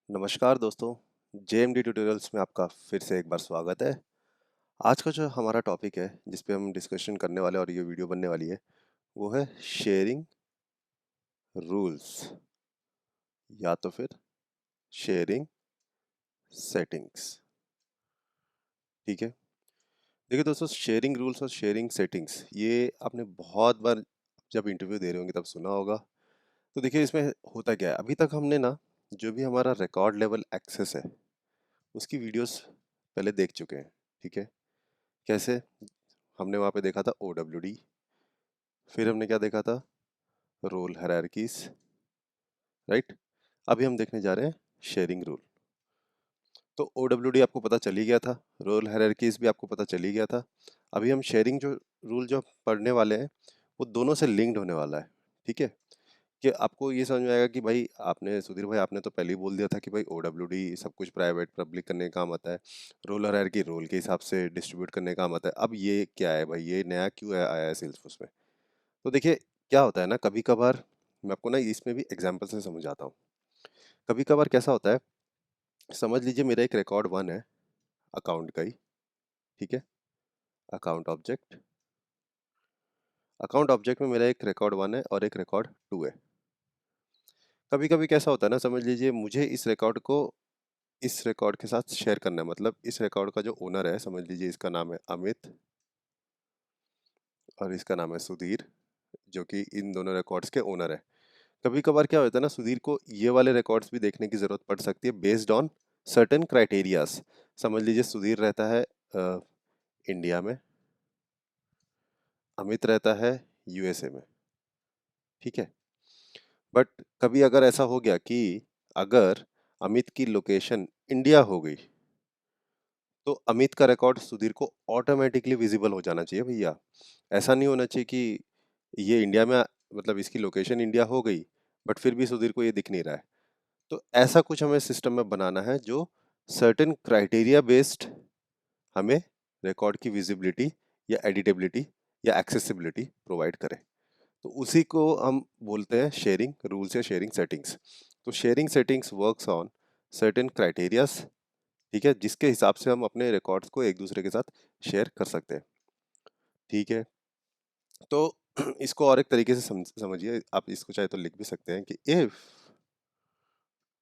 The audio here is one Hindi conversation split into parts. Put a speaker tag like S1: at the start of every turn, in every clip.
S1: नमस्कार दोस्तों, जेएमडी ट्यूटोरियल्स में आपका फिर से एक बार स्वागत है। आज का जो हमारा टॉपिक है जिस पे हम डिस्कशन करने वाले हैं और ये वीडियो बनने वाली है वो है शेयरिंग रूल्स या तो फिर शेयरिंग सेटिंग्स। ठीक है, देखिए दोस्तों, शेयरिंग रूल्स और शेयरिंग सेटिंग्स ये आपने बहुत बार जब इंटरव्यू दे रहे होंगे तब सुना होगा। तो देखिए इसमें होता क्या है, अभी तक हमने ना जो भी हमारा रिकॉर्ड लेवल एक्सेस है उसकी वीडियोस पहले देख चुके हैं। ठीक है, कैसे हमने वहाँ पे देखा था OWD, फिर हमने क्या देखा था, रोल हायरार्कीज, राइट। अभी हम देखने जा रहे हैं शेयरिंग रूल। तो OWD आपको पता चल ही गया था, रोल हायरार्कीज भी आपको पता चल ही गया था। अभी हम शेयरिंग जो रूल जो पढ़ने वाले हैं वो दोनों से लिंक्ड होने वाला है। ठीक है, कि आपको ये समझ में आएगा कि भाई आपने सुधीर भाई आपने तो पहले ही बोल दिया था कि भाई OWD सब कुछ प्राइवेट पब्लिक करने का काम आता है, रोल हायरार्की रोल के हिसाब से डिस्ट्रीब्यूट करने का काम आता है। अब ये क्या है भाई, ये नया क्यों आया है सेल्सफोर्स में? तो देखिए क्या होता है ना, कभी कभार मैं आपको ना इसमें भी एग्जांपल से समझाता हूँ। कभी कभार कैसा होता है, समझ लीजिए मेरा एक रिकॉर्ड वन है अकाउंट का ही। ठीक है, अकाउंट ऑब्जेक्ट, अकाउंट ऑब्जेक्ट में मेरा एक रिकॉर्ड वन है और एक रिकॉर्ड टू है। कभी कभी कैसा होता है ना, समझ लीजिए मुझे इस रिकॉर्ड को इस रिकॉर्ड के साथ शेयर करना है। मतलब इस रिकॉर्ड का जो ओनर है, समझ लीजिए इसका नाम है अमित और इसका नाम है सुधीर, जो कि इन दोनों रिकॉर्ड्स के ओनर है। कभी कभार क्या होता है ना, सुधीर को ये वाले रिकॉर्ड्स भी देखने की जरूरत पड़ सकती है बेस्ड ऑन सर्टेन क्राइटेरियाज। समझ लीजिए सुधीर रहता है इंडिया में, अमित रहता है USA में। ठीक है, बट कभी अगर ऐसा हो गया कि अगर अमित की लोकेशन इंडिया हो गई तो अमित का रिकॉर्ड सुधीर को ऑटोमेटिकली विजिबल हो जाना चाहिए भैया। ऐसा नहीं होना चाहिए कि ये इंडिया में मतलब इसकी लोकेशन इंडिया हो गई बट फिर भी सुधीर को ये दिख नहीं रहा है। तो ऐसा कुछ हमें सिस्टम में बनाना है जो सर्टेन क्राइटेरिया बेस्ड हमें रिकॉर्ड की विजिबिलिटी या एडिटेबिलिटी या एक्सेसिबिलिटी प्रोवाइड करे। तो उसी को हम बोलते हैं शेयरिंग रूल्स या शेयरिंग सेटिंग्स। तो sharing settings works on certain criterias, ठीक है, जिसके हिसाब से हम अपने रिकॉर्ड्स को एक दूसरे के साथ शेयर कर सकते हैं। ठीक है, तो इसको और एक तरीके से समझिए, आप इसको चाहे तो लिख भी सकते हैं कि इफ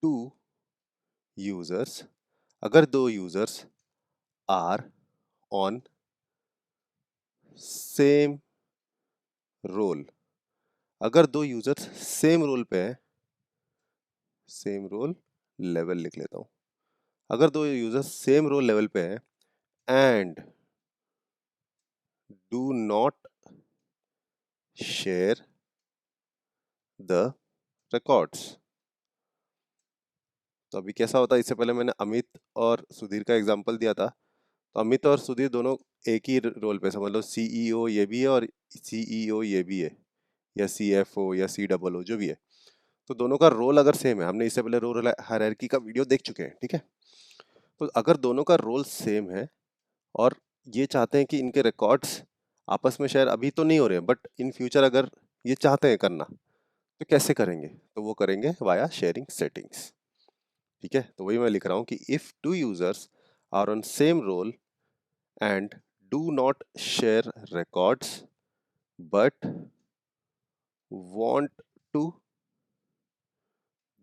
S1: टू यूजर्स, अगर दो users are on same role, अगर दो यूजर्स सेम रोल पे हैं, सेम रोल लेवल लिख लेता हूं, अगर दो यूजर्स सेम रोल लेवल पे हैं and do not share the records. तो अभी कैसा होता है, इससे पहले मैंने अमित और सुधीर का एग्जांपल दिया था। तो अमित और सुधीर दोनों एक ही रोल पे, समझ लो CEO ये भी है और CEO ये भी है, या CFO या COO जो भी है। तो दोनों का रोल अगर सेम है, हमने इससे पहले रोल हायरार्की का वीडियो देख चुके हैं। ठीक है, तो अगर दोनों का रोल सेम है और ये चाहते हैं कि इनके रिकॉर्ड्स आपस में शेयर अभी तो नहीं हो रहे हैं बट इन फ्यूचर अगर ये चाहते हैं करना, तो कैसे करेंगे? तो वो करेंगे वाया शेयरिंग सेटिंग्स। ठीक है, तो वही मैं लिख रहा हूँ कि if two users are on same role and do not share records but want to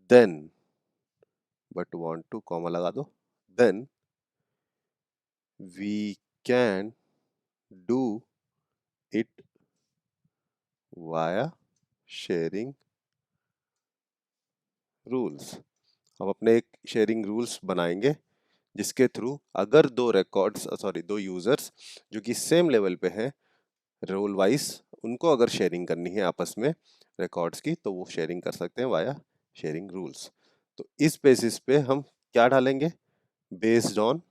S1: then, but want to comma लगा दो, then we can do it via sharing rules। हम अपने एक शेयरिंग रूल्स बनाएंगे जिसके थ्रू अगर दो रिकॉर्ड्स सॉरी दो यूजर्स जो कि सेम लेवल पे हैं रोल वाइज, उनको अगर शेयरिंग करनी है आपस में रिकॉर्ड्स की, तो वो शेयरिंग कर सकते हैं वाया शेयरिंग रूल्स। तो इस बेसिस पे हम क्या डालेंगे, बेस्ड ऑन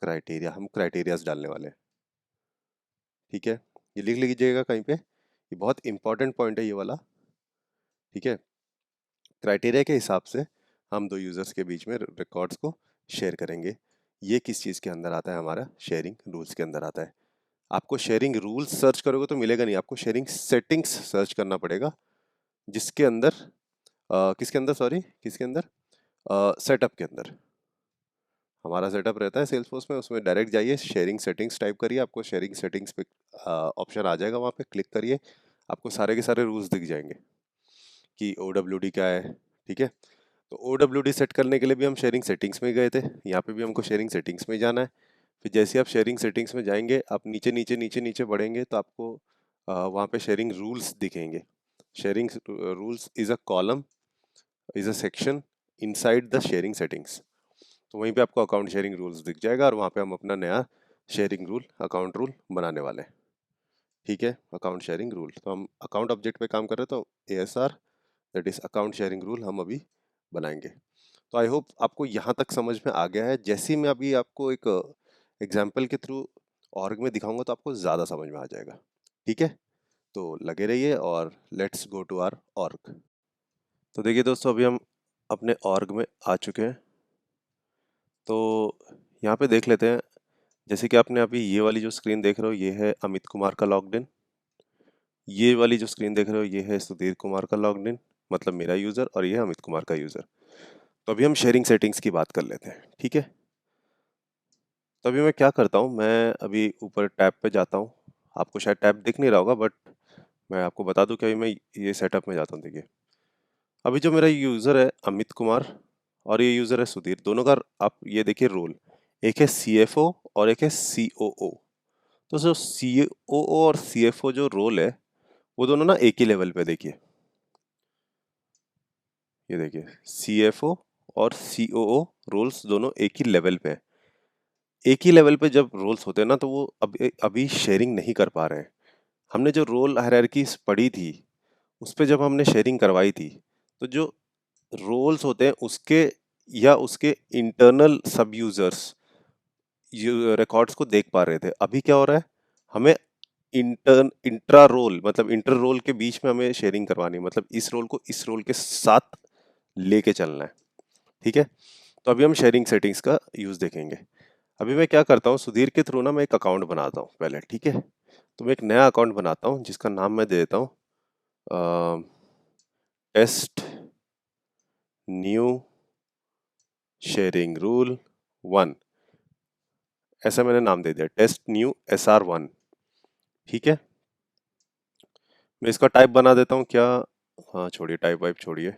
S1: क्राइटेरिया, हम क्राइटेरियाज डालने वाले हैं। ठीक है, ये लिख लीजिएगा कहीं पे, ये बहुत इंपॉर्टेंट पॉइंट है ये वाला। ठीक है, क्राइटेरिया के हिसाब से हम दो यूजर्स के बीच में रिकॉर्ड्स को शेयर करेंगे। ये किस चीज़ के अंदर आता है, हमारा शेयरिंग रूल्स के अंदर आता है। आपको शेयरिंग रूल्स सर्च करोगे तो मिलेगा नहीं, आपको शेयरिंग सेटिंग्स सर्च करना पड़ेगा, जिसके अंदर किसके अंदर, सॉरी किसके अंदर, सेटअप के अंदर हमारा सेटअप रहता है सेल्सफोर्स में, उसमें डायरेक्ट जाइए, शेयरिंग सेटिंग्स टाइप करिए, आपको शेयरिंग सेटिंग्स पे ऑप्शन आ जाएगा, वहाँ पे क्लिक करिए, आपको सारे के सारे रूल्स दिख जाएंगे कि OWD क्या है। ठीक है, तो OWD सेट करने के लिए भी हम शेयरिंग सेटिंग्स में गए थे, यहाँ पे भी हमको शेयरिंग सेटिंग्स में ही जाना है। फिर जैसे आप शेयरिंग सेटिंग्स में जाएंगे, आप नीचे नीचे नीचे नीचे बढ़ेंगे तो आपको वहाँ पे शेयरिंग रूल्स दिखेंगे। Sharing rules is a column, is a section inside the sharing settings. तो वहीं पे आपको अकाउंट शेयरिंग रूल्स दिख जाएगा और वहाँ पे हम अपना नया शेयरिंग रूल, अकाउंट रूल बनाने वाले हैं। ठीक है, अकाउंट शेयरिंग रूल, तो हम अकाउंट ऑब्जेक्ट पे काम कर रहे हैं, तो ASR, that is account sharing rule, हम अभी बनाएंगे। तो आई होप आपको यहाँ तक समझ में आ गया है। जैसे ही मैं अभी आपको एक एग्जाम्पल के थ्रू ऑर्ग में दिखाऊंगा तो आपको ज़्यादा समझ में आ जाएगा। ठीक है, तो लगे रहिए और let's go to our org. तो देखिए दोस्तों, अभी हम अपने ऑर्ग में आ चुके हैं। तो यहाँ पे देख लेते हैं, जैसे कि आपने अभी ये वाली जो स्क्रीन देख रहे हो, ये है अमित कुमार का लॉग्ड इन। ये वाली जो स्क्रीन देख रहे हो, ये है सुधीर कुमार का लॉग्ड इन, मतलब मेरा यूज़र, और ये है अमित कुमार का यूज़र। तो अभी हम शेयरिंग सेटिंग्स की बात कर लेते हैं। ठीक है, तो अभी मैं क्या करता हूँ, मैं अभी ऊपर टैब पे जाता हूँ। आपको शायद टैब दिख नहीं रहा होगा, बट मैं आपको बता दूं कि अभी मैं ये सेटअप में जाता हूँ। देखिए, अभी जो मेरा यूज़र है अमित कुमार और ये यूज़र है सुधीर, दोनों का आप ये देखिए रोल, एक है CFO और एक है COO। तो जो COO और CFO जो रोल है, वो दोनों ना एक ही लेवल पे, देखिए ये देखिए, CFO और COO रोल्स दोनों एक ही लेवल पे हैं। एक ही लेवल पे जब रोल्स होते हैं ना, तो वो अभी शेयरिंग नहीं कर पा रहे हैं। हमने जो रोल हायरार्कीज पढ़ी थी, उस पे जब हमने शेयरिंग करवाई थी, तो जो रोल्स होते हैं उसके या उसके इंटरनल सब यूजर्स रिकॉर्ड्स को देख पा रहे थे। अभी क्या हो रहा है, हमें इंट्रा रोल, मतलब इंटर रोल के बीच में हमें शेयरिंग करवानी है, मतलब इस रोल को इस रोल के साथ लेके चलना है। ठीक है, तो अभी हम शेयरिंग सेटिंग्स का यूज देखेंगे। अभी मैं क्या करता हूँ, सुधीर के थ्रू ना मैं एक अकाउंट बनाता हूँ पहले। ठीक है, तो मैं एक नया अकाउंट बनाता हूँ जिसका नाम मैं दे देता हूँ टेस्ट न्यू शेयरिंग रूल 1, ऐसा मैंने नाम दे दिया, टेस्ट न्यू SR1। ठीक है, मैं इसका टाइप बना देता हूँ क्या, हाँ छोड़िए, टाइप वाइप छोड़िए,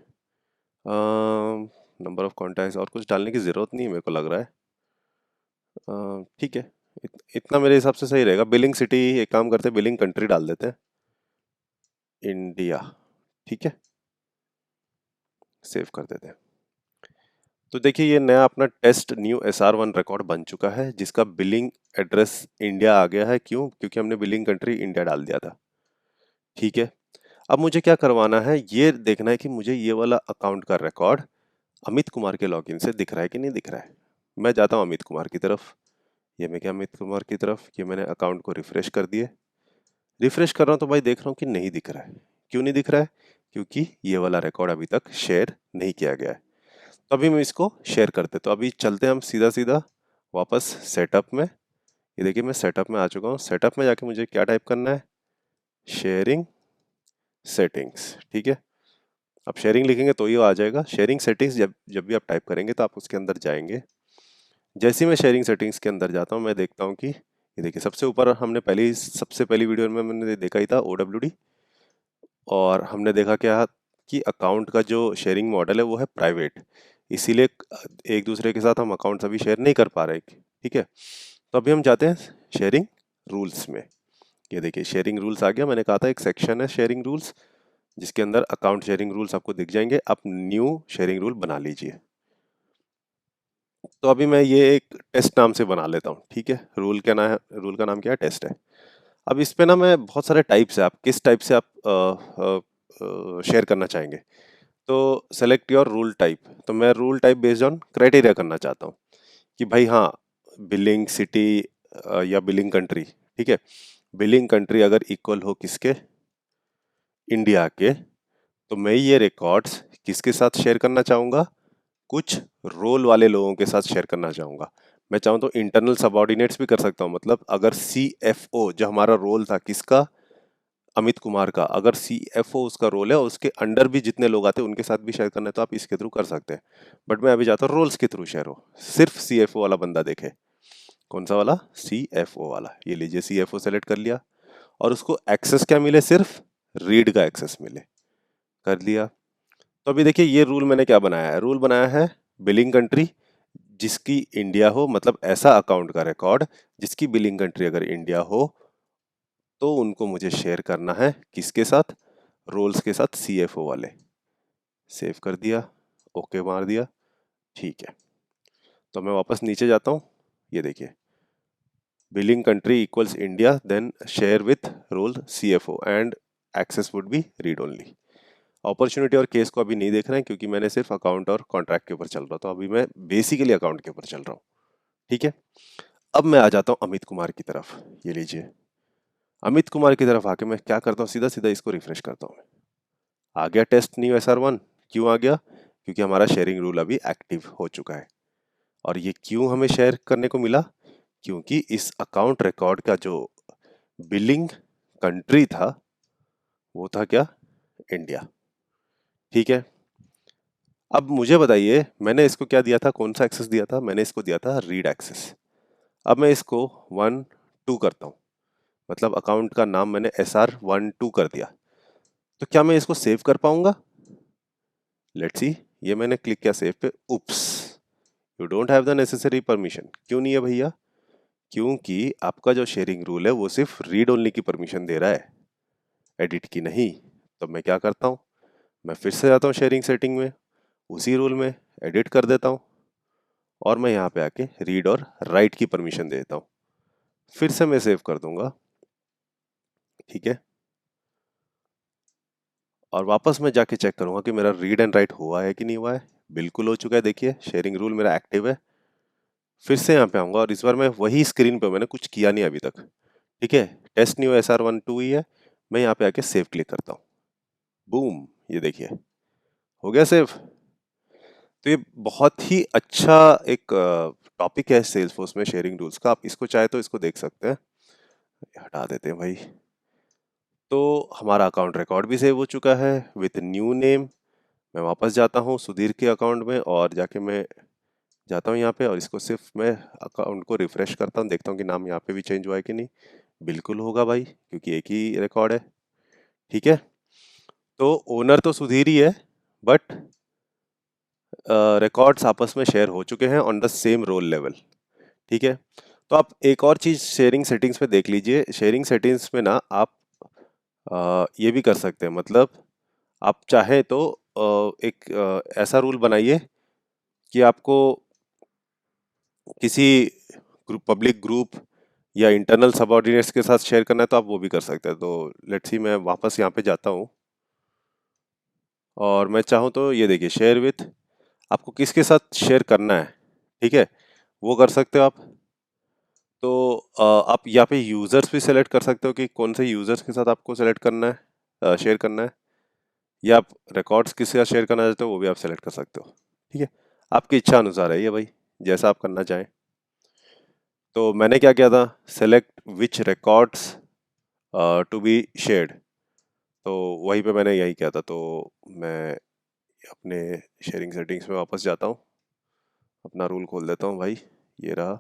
S1: नंबर ऑफ कॉन्टैक्ट्स और कुछ डालने की ज़रूरत नहीं है मेरे को लग रहा है। ठीक है, इतना मेरे हिसाब से सही रहेगा। बिलिंग सिटी, एक काम करते हैं, बिलिंग कंट्री डाल देते हैं इंडिया। ठीक है, सेव कर देते हैं। तो देखिए, ये नया अपना टेस्ट न्यू SR1 रिकॉर्ड बन चुका है, जिसका बिलिंग एड्रेस इंडिया आ गया है। क्यों? क्योंकि हमने बिलिंग कंट्री इंडिया डाल दिया था। ठीक है, अब मुझे क्या करवाना है, ये देखना है कि मुझे ये वाला अकाउंट का रिकॉर्ड अमित कुमार के लॉगिन से दिख रहा है कि नहीं दिख रहा है। मैं जाता हूँ अमित कुमार की तरफ, ये मैं क्या, अमित कुमार की तरफ, ये मैंने अकाउंट को रिफ्रेश कर दिए। रिफ्रेश कर रहा हूँ तो भाई देख रहा हूँ कि नहीं दिख रहा है। क्यों नहीं दिख रहा है? क्योंकि ये वाला रिकॉर्ड अभी तक शेयर नहीं किया गया है। तो अभी हम इसको शेयर करते, तो अभी चलते हैं हम सीधा सीधा वापस सेटअप में। ये देखिए, मैं सेटअप में आ चुका हूँ। सेटअप में जाके मुझे क्या टाइप करना है, शेयरिंग सेटिंग्स। ठीक है, अब शेयरिंग लिखेंगे तो ये आ जाएगा। शेयरिंग सेटिंग्स जब जब भी आप टाइप करेंगे तो आप उसके अंदर जाएंगे। जैसे ही मैं शेयरिंग सेटिंग्स के अंदर जाता हूँ, मैं देखता हूँ कि ये देखिए, सबसे ऊपर हमने सबसे पहली वीडियो में मैंने देखा ही था OWD, और हमने देखा क्या कि अकाउंट का जो शेयरिंग मॉडल है वो है प्राइवेट, इसीलिए एक दूसरे के साथ हम अकाउंट्स अभी शेयर नहीं कर पा रहे। ठीक है, तो अभी हम जाते हैं शेयरिंग रूल्स में। ये देखिए, शेयरिंग रूल्स आ गया। मैंने कहा था एक सेक्शन है शेयरिंग रूल्स, जिसके अंदर अकाउंट शेयरिंग रूल्स आपको दिख जाएंगे। आप न्यू शेयरिंग रूल बना लीजिए। तो अभी मैं ये एक टेस्ट नाम से बना लेता हूँ। ठीक है, रूल का नाम क्या है, टेस्ट है। अब इस पे ना मैं बहुत सारे टाइप्स है, आप किस टाइप से आप शेयर करना चाहेंगे। तो सेलेक्ट योर रूल टाइप, तो मैं rule type based on criteria करना चाहता हूँ कि भाई हाँ, बिलिंग सिटी या बिलिंग कंट्री। ठीक है, बिलिंग कंट्री अगर इक्वल हो किसके, इंडिया के, तो मैं ये रिकॉर्ड्स किसके साथ शेयर करना चाहूँगा, कुछ रोल वाले लोगों के साथ शेयर करना चाहूँगा। मैं चाहूँ तो इंटरनल सबऑर्डिनेट्स भी कर सकता हूँ, मतलब अगर CFO जो हमारा रोल था किसका, अमित कुमार का, अगर CFO उसका रोल है और उसके अंडर भी जितने लोग आते हैं उनके साथ भी शेयर करना है तो आप इसके थ्रू कर सकते हैं। बट मैं अभी चाहता हूँ रोल्स के थ्रू शेयर हो, सिर्फ CFO वाला बंदा देखे। कौन सा वाला? CFO वाला। ये लीजिए, CFO सेलेक्ट कर लिया और उसको एक्सेस क्या मिले? सिर्फ रीड का एक्सेस मिले। कर लिया। तो अभी देखिए ये रूल मैंने क्या बनाया है, रूल बनाया है बिलिंग कंट्री जिसकी इंडिया हो, मतलब ऐसा अकाउंट का रिकॉर्ड जिसकी बिलिंग कंट्री अगर इंडिया हो तो उनको मुझे शेयर करना है। किसके साथ? रोल्स के साथ, CFO वाले। सेव कर दिया, ओके मार दिया, ठीक है। तो मैं वापस नीचे जाता हूँ, ये देखिए billing country equals India, then share with role CFO and access would be read only. Opportunity और केस को अभी नहीं देख रहे हैं क्योंकि मैंने सिर्फ अकाउंट और कॉन्ट्रैक्ट के ऊपर चल रहा था, अभी मैं बेसिकली अकाउंट के ऊपर चल रहा हूँ। ठीक है, अब मैं आ जाता हूँ अमित कुमार की तरफ। ये लीजिए, अमित कुमार की तरफ आके मैं क्या करता हूँ, सीधा सीधा इसको रिफ्रेश करता हूँ। आ गया टेस्ट न्यू SR1। क्यों आ गया? क्योंकि हमारा शेयरिंग रूल अभी एक्टिव हो चुका है। और ये क्यों हमें शेयर करने को मिला? क्योंकि इस अकाउंट रिकॉर्ड का जो बिलिंग कंट्री था वो था क्या? इंडिया। ठीक है, अब मुझे बताइए मैंने इसको क्या दिया था, कौन सा एक्सेस दिया था? मैंने इसको दिया था रीड एक्सेस। अब मैं इसको 1 2 करता हूँ, मतलब अकाउंट का नाम मैंने SR12 कर दिया। तो क्या मैं इसको सेव कर पाऊंगा? Let's see. ये मैंने क्लिक किया सेव पे, oops, you don't have the necessary permission. क्यों नहीं है भैया? क्योंकि आपका जो शेयरिंग रूल है वो सिर्फ रीड ओनली की परमिशन दे रहा है, एडिट की नहीं। तो मैं क्या करता हूँ, मैं फिर से जाता हूँ शेयरिंग सेटिंग में, उसी रूल में एडिट कर देता हूँ और मैं यहाँ पे आके रीड और राइट की परमिशन दे देता हूँ। फिर से मैं सेव कर दूंगा, ठीक है। और वापस मैं जाके चेक करूंगा कि मेरा रीड एंड राइट हुआ है कि नहीं हुआ है। बिल्कुल हो चुका है, देखिए शेयरिंग रूल मेरा एक्टिव है। फिर से यहाँ पे आऊंगा और इस बार मैं वही स्क्रीन पे, मैंने कुछ किया नहीं अभी तक, ठीक है। टेस्ट न्यू SR12 ही है। मैं यहाँ पे आके सेव क्लिक करता हूँ, बूम, ये देखिए हो गया सेव। तो ये बहुत ही अच्छा एक टॉपिक है सेल्सफोर्स में शेयरिंग रूल्स का। आप इसको चाहे तो इसको देख सकते हैं, हटा देते हैं भाई। तो हमारा अकाउंट रिकॉर्ड भी सेव हो चुका है विथ न्यू नेम। मैं वापस जाता हूँ सुधीर के अकाउंट में और जाके मैं जाता हूँ यहाँ पे और इसको सिर्फ मैं अकाउंट को रिफ्रेश करता हूँ, देखता हूँ कि नाम यहाँ पे भी चेंज हुआ है कि नहीं। बिल्कुल होगा भाई, क्योंकि एक ही रिकॉर्ड है। ठीक है, तो ओनर तो सुधीर ही है, बट रिकॉर्ड्स आपस में शेयर हो चुके हैं on the same role level. ठीक है, तो आप एक और चीज़ शेयरिंग सेटिंग्स में देख लीजिए। शेयरिंग सेटिंग्स में ना आप ये भी कर सकते हैं, मतलब आप चाहें तो एक ऐसा रूल बनाइए कि आपको किसी ग्रुप, पब्लिक ग्रुप या इंटरनल सबऑर्डिनेट्स के साथ शेयर करना है तो आप वो भी कर सकते हैं। तो लेट्स सी, मैं वापस यहाँ पे जाता हूँ और मैं चाहूँ तो ये देखिए शेयर विथ, आपको किसके साथ शेयर करना है, ठीक है, वो कर सकते हो आप। तो आप यहाँ पे यूज़र्स भी सेलेक्ट कर सकते हो कि कौन से यूज़र्स के साथ आपको सेलेक्ट करना है, शेयर करना है, या आप रिकॉर्ड्स किसके साथ शेयर करना चाहते हो वो भी आप सेलेक्ट कर सकते हो। ठीक है, आपकी इच्छा अनुसार है ये भाई, जैसा आप करना चाहें। तो मैंने क्या किया था, select which records to be shared, तो वहीं पे मैंने यही किया था। तो मैं अपने शेयरिंग सेटिंग्स में वापस जाता हूँ, अपना रूल खोल देता हूँ भाई, ये रहा।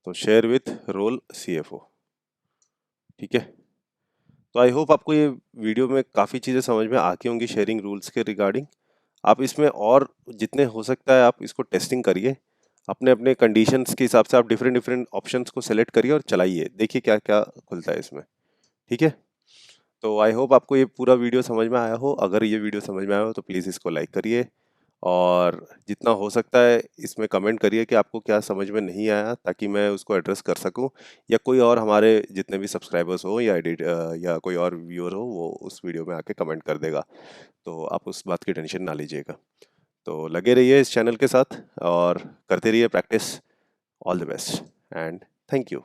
S1: तो शेयर विथ रोल CFO, ठीक है। तो आई होप आपको ये वीडियो में काफ़ी चीज़ें समझ में आती होंगी शेयरिंग रूल्स के रिगार्डिंग। आप इसमें और जितने हो सकता है आप इसको टेस्टिंग करिए, अपने अपने कंडीशंस के हिसाब से आप डिफरेंट डिफरेंट ऑप्शंस को सेलेक्ट करिए और चलाइए, देखिए क्या क्या खुलता है इसमें। ठीक है, तो आई होप आपको ये पूरा वीडियो समझ में आया हो। अगर ये वीडियो समझ में आया हो तो प्लीज़ इसको लाइक करिए और जितना हो सकता है इसमें कमेंट करिए कि आपको क्या समझ में नहीं आया, ताकि मैं उसको एड्रेस कर सकूं, या कोई और हमारे जितने भी सब्सक्राइबर्स हो या या कोई और व्यूअर हो वो उस वीडियो में आके कमेंट कर देगा। तो आप उस बात की टेंशन ना लीजिएगा। तो लगे रहिए इस चैनल के साथ और करते रहिए practice. All the best and thank you.